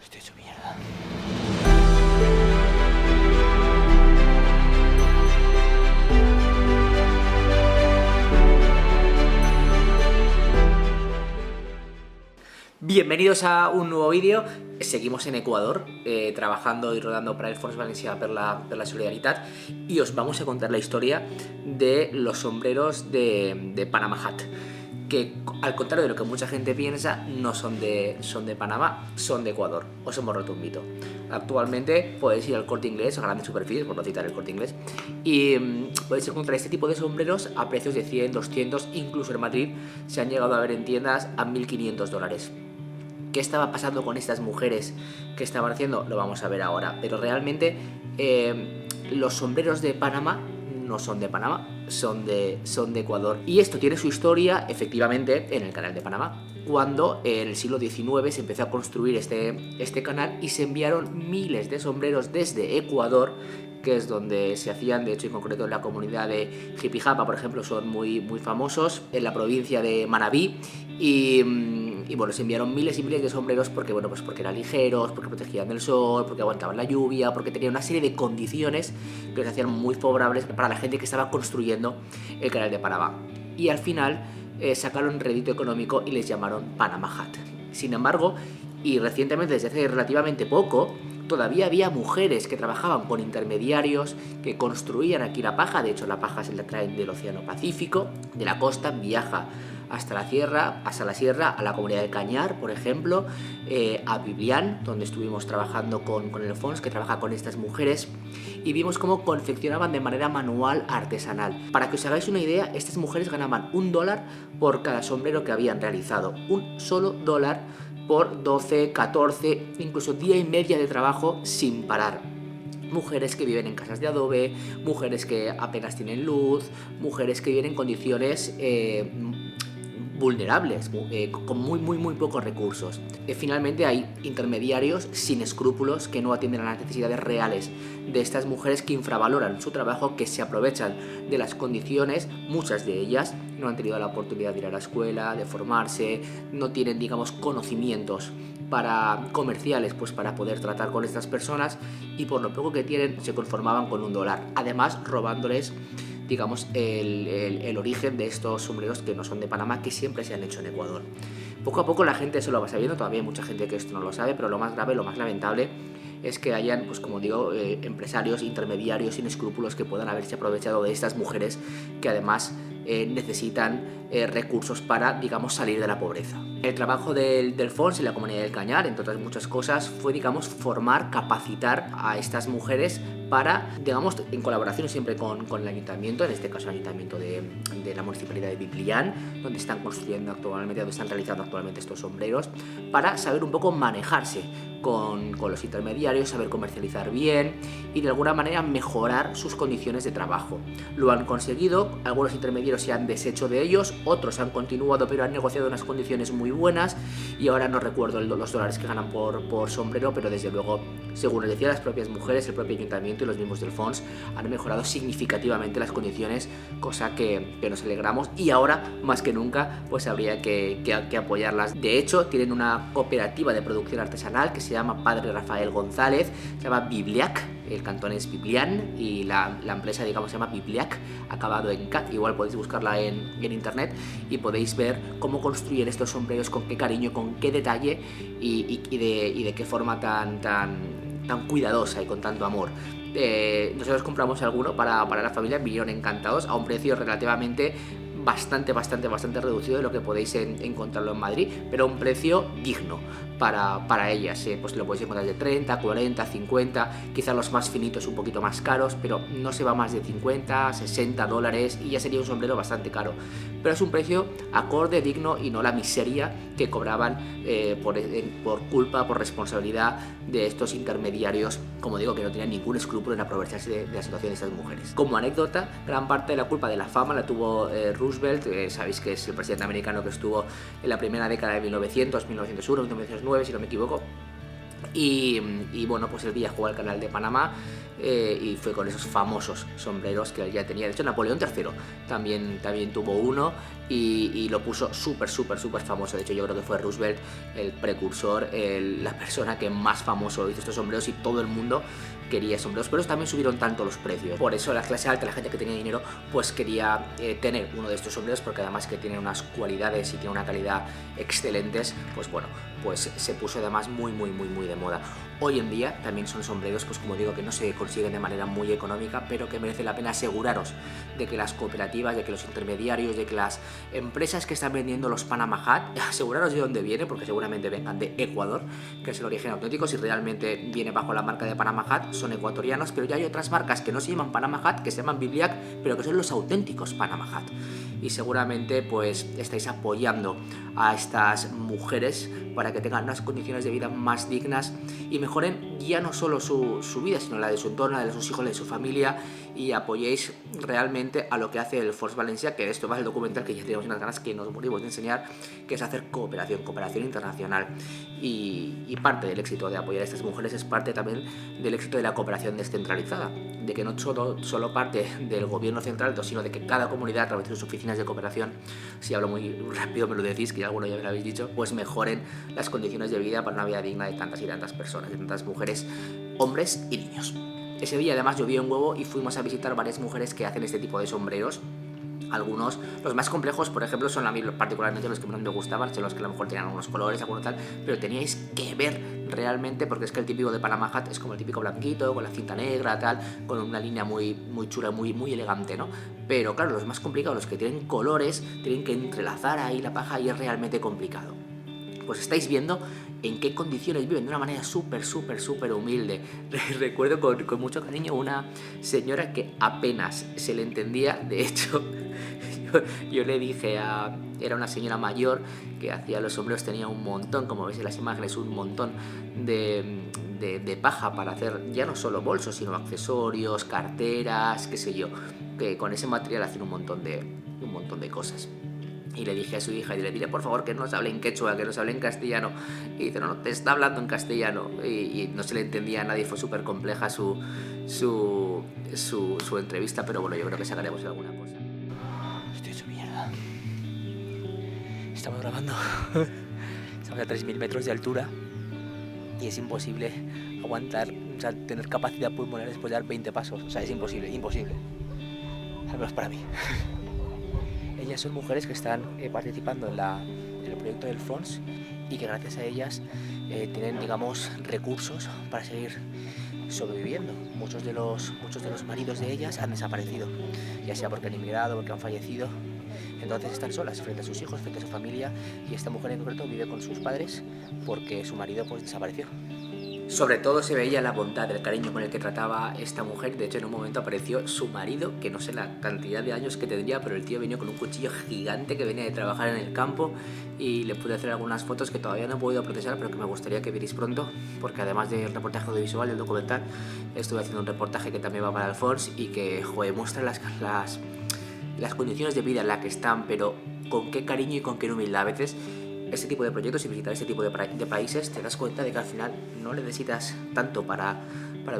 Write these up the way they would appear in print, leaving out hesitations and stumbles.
Estoy hecho mierda. Bienvenidos a un nuevo vídeo. Seguimos en Ecuador, trabajando y rodando para el Fons Valencià per la Solidaritat, y os vamos a contar la historia de los sombreros de Panama Hat, que al contrario de lo que mucha gente piensa, no son de Panamá, son de Ecuador. Os hemos roto un mito. Actualmente podéis ir al Corte Inglés, a grandes superficies, por no citar el Corte Inglés, y podéis encontrar este tipo de sombreros a precios de 100, 200, incluso en Madrid se han llegado a ver en tiendas a $1.500. ¿Qué estaba pasando con estas mujeres? ¿Qué estaban haciendo? Lo vamos a ver ahora. Pero realmente los sombreros de Panamá no son de Panamá, son de Ecuador. Y esto tiene su historia, efectivamente, en el canal de Panamá, cuando en el siglo XIX se empezó a construir este canal y se enviaron miles de sombreros desde Ecuador, que es donde se hacían. De hecho, en concreto en la comunidad de Jipijapa, por ejemplo, son muy, muy famosos, en la provincia de Manabí, y bueno, se enviaron miles y miles de sombreros porque, bueno, pues porque eran ligeros, porque protegían del sol, porque aguantaban la lluvia, porque tenían una serie de condiciones que los hacían muy favorables para la gente que estaba construyendo el canal de Panamá. Y al final sacaron rédito económico y les llamaron Panama Hat. Sin embargo, y recientemente, desde hace relativamente poco, todavía había mujeres que trabajaban con intermediarios que construían aquí la paja. De hecho, la paja se la traen del Océano Pacífico, de la costa, viaja hasta la sierra, a la comunidad de Cañar, por ejemplo, a Biblián, donde estuvimos trabajando con el Fons, que trabaja con estas mujeres, y vimos cómo confeccionaban de manera manual, artesanal. Para que os hagáis una idea, estas mujeres ganaban $1 por cada sombrero que habían realizado. Un solo dólar por 12, 14, incluso día y media de trabajo sin parar. Mujeres que viven en casas de adobe, mujeres que apenas tienen luz, mujeres que viven en condiciones vulnerables, con muy pocos recursos. Finalmente hay intermediarios sin escrúpulos que no atienden a las necesidades reales de estas mujeres, que infravaloran su trabajo, que se aprovechan de las condiciones. Muchas de ellas no han tenido la oportunidad de ir a la escuela, de formarse, no tienen, digamos, conocimientos comerciales, pues para poder tratar con estas personas, y por lo poco que tienen se conformaban con $1, además robándoles, digamos, el origen de estos sombreros que no son de Panamá, que siempre se han hecho en Ecuador. Poco a poco la gente eso lo va sabiendo, todavía hay mucha gente que esto no lo sabe, pero lo más grave, lo más lamentable es que hayan, pues como digo, empresarios, intermediarios sin escrúpulos que puedan haberse aprovechado de estas mujeres, que además necesitan recursos para, digamos, salir de la pobreza. El trabajo del Fons y la comunidad del Cañar, entre otras muchas cosas, fue, digamos, formar, capacitar a estas mujeres para, digamos, en colaboración siempre con el ayuntamiento, en este caso el ayuntamiento de la municipalidad de Biblián, donde están construyendo actualmente, donde están realizando actualmente estos sombreros, para saber un poco manejarse con los intermediarios, saber comercializar bien y de alguna manera mejorar sus condiciones de trabajo. Lo han conseguido, algunos intermediarios se han deshecho de ellos, otros han continuado pero han negociado unas condiciones muy buenas, y ahora no recuerdo los dólares que ganan por sombrero, pero desde luego, según les decían las propias mujeres, el propio ayuntamiento y los mismos del Fons han mejorado significativamente las condiciones, cosa que nos alegramos, y ahora más que nunca pues habría que apoyarlas. De hecho, tienen una cooperativa de producción artesanal que se llama Padre Rafael González, se llama Bibliac, el cantón es Biblián y la empresa, digamos, se llama Bibliac, acabado en cat. Igual podéis buscarla en internet y podéis ver cómo construyen estos sombreros, con qué cariño, con qué detalle y de qué forma tan cuidadosa y con tanto amor. Nosotros compramos alguno para la familia, vinieron encantados a un precio relativamente bastante reducido de lo que podéis encontrarlo en Madrid, pero a un precio digno para ellas. Pues lo podéis encontrar de 30, 40, 50, quizás los más finitos un poquito más caros, pero no se va más de 50, 60 dólares y ya sería un sombrero bastante caro. Pero es un precio acorde, digno, y no la miseria que cobraban por responsabilidad de estos intermediarios, como digo, que no tenían ningún escrúpulo en aprovecharse de la situación de estas mujeres. Como anécdota, gran parte de la culpa de la fama la tuvo Roosevelt, sabéis que es el presidente americano que estuvo en la primera década de 1900, 1901, 1909, si no me equivoco, Y bueno, pues él viajó al Canal de Panamá y fue con esos famosos sombreros que él ya tenía. De hecho, Napoleón III también tuvo uno y lo puso súper famoso. De hecho, yo creo que fue Roosevelt el precursor, la persona que más famoso hizo estos sombreros, y todo el mundo quería sombreros. Pero también subieron tanto los precios. Por eso la clase alta, la gente que tenía dinero, pues quería tener uno de estos sombreros, porque además que tienen unas cualidades y tiene una calidad excelentes, pues bueno, pues se puso además muy de moda. Hoy en día también son sombreros, pues como digo, que no se consiguen de manera muy económica, pero que merece la pena aseguraros de que las cooperativas, de que los intermediarios, de que las empresas que están vendiendo los Panama Hat, aseguraros de dónde viene, porque seguramente vengan de Ecuador, que es el origen auténtico. Si realmente viene bajo la marca de Panama Hat, son ecuatorianos, pero ya hay otras marcas que no se llaman Panama Hat, que se llaman Bibliac, pero que son los auténticos Panama Hat. Y seguramente pues estáis apoyando a estas mujeres para que tengan unas condiciones de vida más dignas y mejoren ya no solo su vida, sino la de su entorno, la de sus hijos, la de su familia, y apoyéis realmente a lo que hace el Force Valencia, que de esto va el documental que ya tenemos unas ganas que nos morimos de enseñar, que es hacer cooperación internacional. Y parte del éxito de apoyar a estas mujeres es parte también del éxito de la cooperación descentralizada, de que no solo parte del gobierno central, sino de que cada comunidad, a través de sus oficinas de cooperación, si hablo muy rápido me lo decís, que alguno ya me lo habéis dicho, pues mejoren las condiciones de vida para una vida digna de tantas y tantas personas, de tantas mujeres, hombres y niños. Ese día además llovió un huevo y fuimos a visitar varias mujeres que hacen este tipo de sombreros. Algunos, los más complejos, por ejemplo, son a mí particularmente los que más me gustaban, son los que a lo mejor tenían algunos colores, alguno tal, pero teníais que ver realmente, porque es que el típico de Panama Hat es como el típico blanquito, con la cinta negra, tal, con una línea muy chula, muy elegante, ¿no? Pero claro, los más complicados, los que tienen colores, tienen que entrelazar ahí la paja y es realmente complicado. Pues estáis viendo en qué condiciones viven de una manera súper humilde. Recuerdo con mucho cariño una señora que apenas se le entendía. De hecho, yo le dije era una señora mayor que hacía los sombreros, tenía un montón, como veis en las imágenes, un montón de paja para hacer ya no solo bolsos, sino accesorios, carteras, qué sé yo, que con ese material hacen un montón de cosas. Y le dije a su hija, y le diré por favor que nos hable en quechua, que nos hable en castellano. Y dice, no, te está hablando en castellano. Y no se le entendía a nadie, fue súper compleja su entrevista, pero bueno, yo creo que sacaremos alguna cosa. Estoy hecho mierda. Estamos grabando. Estamos a 3.000 metros de altura y es imposible aguantar, o sea, tener capacidad pulmonar después de dar 20 pasos. O sea, es imposible. Al menos para mí. Ellas son mujeres que están participando en el proyecto del FONS y que gracias a ellas tienen, digamos, recursos para seguir sobreviviendo. Muchos de los maridos de ellas han desaparecido, ya sea porque han emigrado, porque han fallecido. Entonces están solas frente a sus hijos, frente a su familia, y esta mujer en concreto vive con sus padres porque su marido pues desapareció. Sobre todo se veía la bondad, el cariño con el que trataba esta mujer. De hecho, en un momento apareció su marido, que no sé la cantidad de años que tendría, pero el tío venía con un cuchillo gigante que venía de trabajar en el campo, y le pude hacer algunas fotos que todavía no he podido procesar, pero que me gustaría que vierais pronto, porque además del reportaje audiovisual, del documental, estuve haciendo un reportaje que también va para el FONS y que, muestra las condiciones de vida en las que están, pero con qué cariño y con qué humildad. A veces este tipo de proyectos y visitar este tipo de países te das cuenta de que al final no necesitas tanto para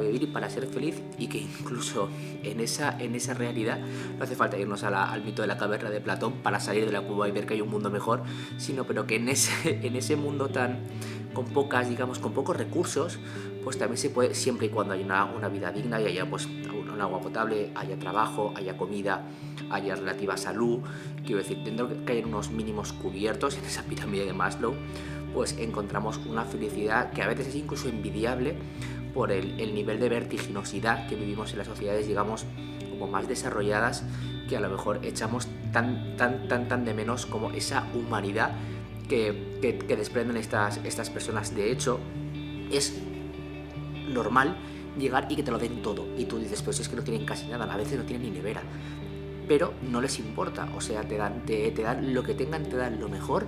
vivir y para ser feliz, y que incluso en esa realidad no hace falta irnos al mito de la caverna de Platón para salir de la cueva y ver que hay un mundo mejor, pero que en ese mundo con pocos recursos, pues también se puede, siempre y cuando haya una vida digna y haya pues un agua potable, haya trabajo, haya comida, haya relativa salud. Quiero decir, dentro que haya unos mínimos cubiertos en esa pirámide de Maslow, pues encontramos una felicidad que a veces es incluso envidiable por el nivel de vertiginosidad que vivimos en las sociedades, digamos, como más desarrolladas, que a lo mejor echamos tan de menos como esa humanidad que desprenden estas personas. De hecho, es normal llegar y que te lo den todo, y tú dices, pero si es que no tienen casi nada, a veces no tienen ni nevera, pero no les importa, o sea, te dan lo que tengan, te dan lo mejor,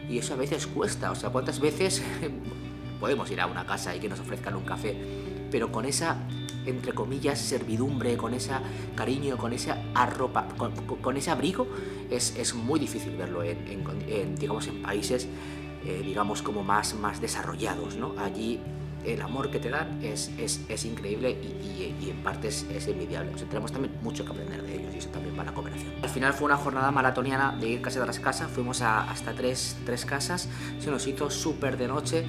y eso a veces cuesta. O sea, ¿cuántas veces podemos ir a una casa y que nos ofrezcan un café, pero con esa, entre comillas, servidumbre, con ese cariño, con esa arropa, con ese abrigo, es muy difícil verlo digamos, en países, digamos, como más desarrollados, ¿no? Allí el amor que te dan es increíble y en parte es envidiable. O sea, tenemos también mucho que aprender de ellos y eso también para la cooperación. Al final fue una jornada maratoniana de ir casa tras casa, fuimos hasta tres casas, se nos hizo súper de noche,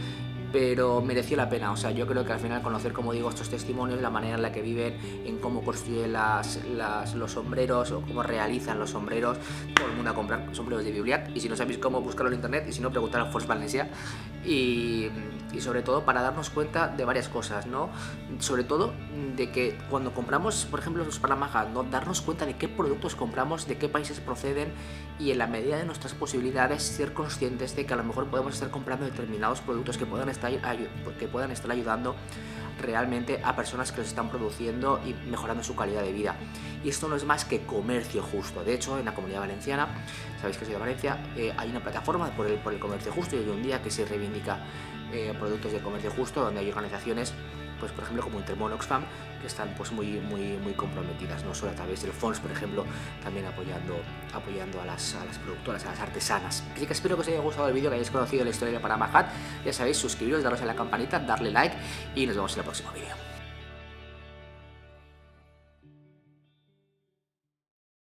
pero mereció la pena. O sea, yo creo que al final conocer, como digo, estos testimonios, la manera en la que viven, en cómo construyen los sombreros o cómo realizan los sombreros, todo el mundo a comprar sombreros de Bibliat, y si no sabéis cómo, buscarlo en internet, y si no, preguntar a Force Valencia, y sobre todo para darnos cuenta de varias cosas, ¿no? Sobre todo de que cuando compramos, por ejemplo, los Paramahat, ¿no? Darnos cuenta de qué productos compramos, de qué países proceden, y en la medida de nuestras posibilidades ser conscientes de que a lo mejor podemos estar comprando determinados productos que puedan estar ayudando realmente a personas que los están produciendo y mejorando su calidad de vida. Y esto no es más que comercio justo. De hecho, en la Comunidad Valenciana, sabéis que soy de Valencia, hay una plataforma por el comercio justo, y hay un día que se reivindica productos de comercio justo, donde hay organizaciones, pues por ejemplo como Intermón, Oxfam, que están pues muy comprometidas, no solo a través del FONS, por ejemplo, también apoyando a las productoras, a las artesanas. Así que espero que os haya gustado el vídeo, que hayáis conocido la historia de Paramahat. Ya sabéis, suscribiros, daros a la campanita, darle like, y nos vemos en el próximo vídeo.